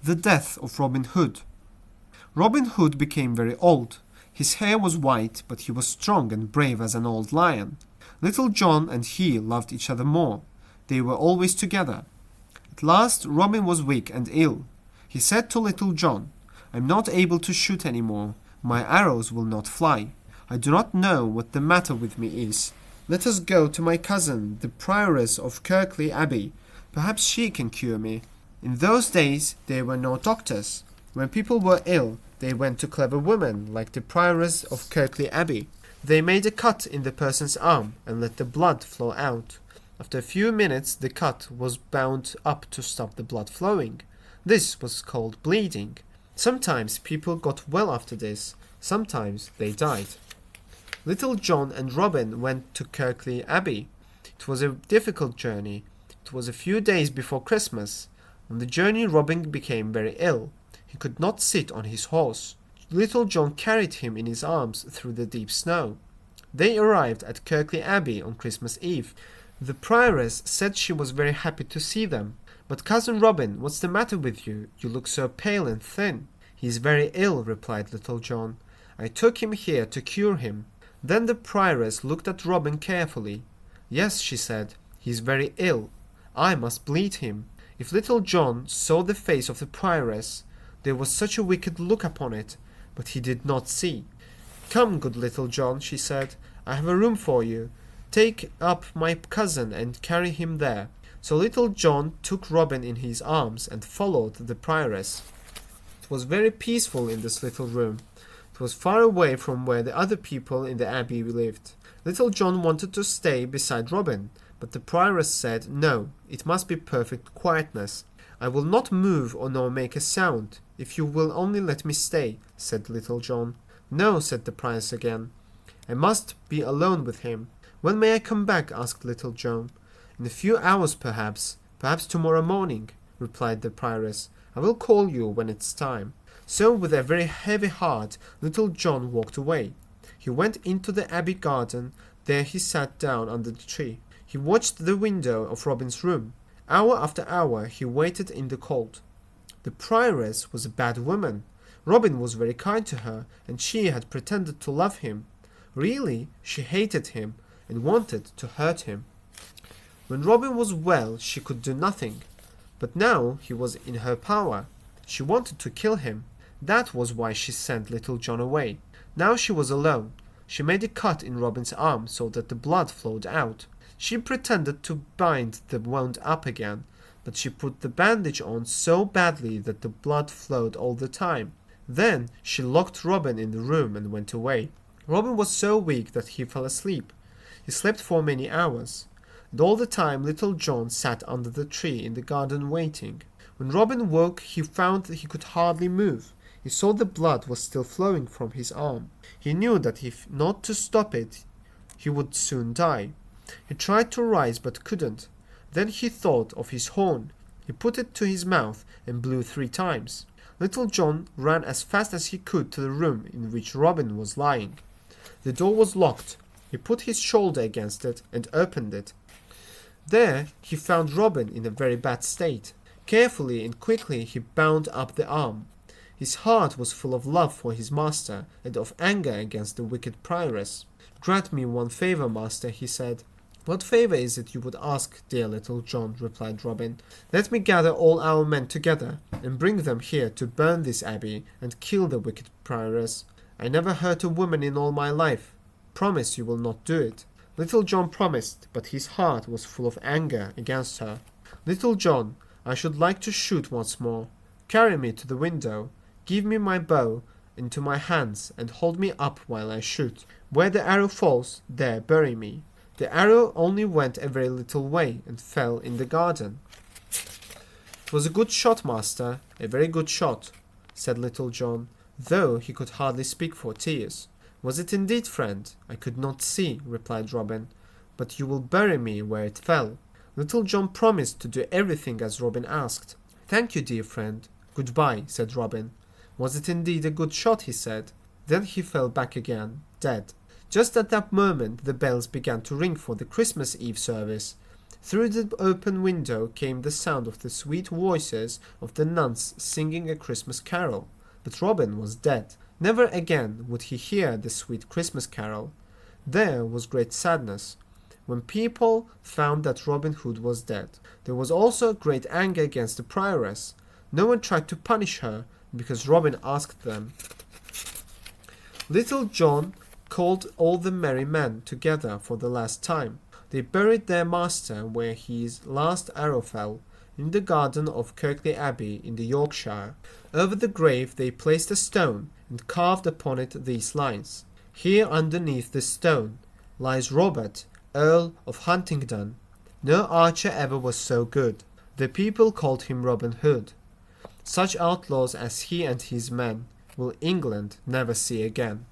The death of Robin Hood. Robin Hood became very old. His hair was white, but he was strong and brave as an old lion. Little John and he loved each other more. They were always together. At last, Robin was weak and ill. He said to Little John, "I'm not able to shoot any more. My arrows will not fly. I do not know what the matter with me is. Let us go to my cousin, the prioress of Kirkleigh Abbey. Perhaps she can cure me." In those days, there were no doctors. When people were ill, they went to clever women like the prioress of Kirkleigh Abbey. They made a cut in the person's arm and let the blood flow out. After a few minutes, the cut was bound up to stop the blood flowing. This was called bleeding. Sometimes people got well after this. Sometimes they died. Little John and Robin went to Kirkleigh Abbey. It was a difficult journey. It was a few days before Christmas. On the journey, Robin became very ill. He could not sit on his horse. Little John carried him in his arms through the deep snow. They arrived at Kirkleigh Abbey on Christmas Eve. The prioress said she was very happy to see them. "But Cousin Robin, what's the matter with you? You look so pale and thin." "He is very ill," replied Little John. "I took him here to cure him." Then the prioress looked at Robin carefully. "Yes," she said, "he is very ill. I must bleed him." If Little John saw the face of the prioress, there was such a wicked look upon it, but he did not see. "Come, good Little John," she said, "I have a room for you. Take up my cousin and carry him there." So Little John took Robin in his arms and followed the prioress. It was very peaceful in this little room. It was far away from where the other people in the abbey lived. Little John wanted to stay beside Robin, but the prioress said, "No, it must be perfect quietness. I will not move or nor make a sound, if you will only let me stay," said Little John. "No," said the prioress again. "I must be alone with him." "When may I come back?" asked Little John. "In a few hours, perhaps tomorrow morning," replied the prioress. "I will call you when it's time." So with a very heavy heart, Little John walked away. He went into the abbey garden. There he sat down under the tree. He watched the window of Robin's room. Hour after hour he waited in the cold. The prioress was a bad woman. Robin was very kind to her, and she had pretended to love him. Really, she hated him and wanted to hurt him. When Robin was well, she could do nothing. But now he was in her power. She wanted to kill him. That was why she sent Little John away. Now she was alone. She made a cut in Robin's arm so that the blood flowed out. She pretended to bind the wound up again, but she put the bandage on so badly that the blood flowed all the time. Then she locked Robin in the room and went away. Robin was so weak that he fell asleep. He slept for many hours. And all the time Little John sat under the tree in the garden waiting. When Robin woke, he found that he could hardly move. He saw the blood was still flowing from his arm. He knew that if not to stop it, he would soon die. He tried to rise but couldn't. Then he thought of his horn. He put it to his mouth and blew 3 times. Little John ran as fast as he could to the room in which Robin was lying. The door was locked. He put his shoulder against it and opened it. There he found Robin in a very bad state. Carefully and quickly he bound up the arm. His heart was full of love for his master and of anger against the wicked prioress. "Grant me one favor, master," he said. "What favor is it you would ask, dear Little John?" replied Robin. "Let me gather all our men together and bring them here to burn this abbey and kill the wicked prioress. I never hurt a woman in all my life. Promise you will not do it." Little John promised, but his heart was full of anger against her. "Little John, I should like to shoot once more. Carry me to the window. Give me my bow into my hands and hold me up while I shoot. Where the arrow falls, there bury me." The arrow only went a very little way and fell in the garden. "It was a good shot, master, a very good shot," said Little John, though he could hardly speak for tears. "Was it indeed, friend? I could not see," replied Robin, "but you will bury me where it fell." Little John promised to do everything as Robin asked. "Thank you, dear friend. Goodbye," said Robin. "Was it indeed a good shot?" he said. Then he fell back again, dead. Just at that moment the bells began to ring for the Christmas Eve service. Through the open window came the sound of the sweet voices of the nuns singing a Christmas carol. But Robin was dead. Never again would he hear the sweet Christmas carol. There was great sadness when people found that Robin Hood was dead. There was also great anger against the prioress. No one tried to punish her because Robin asked them. Little John called all the merry men together for the last time. They buried their master where his last arrow fell, in the garden of Kirkley Abbey in the Yorkshire. Over the grave they placed a stone and carved upon it these lines. Here underneath this stone lies Robert, Earl of Huntingdon. No archer ever was so good. The people called him Robin Hood. Such outlaws as he and his men will England never see again.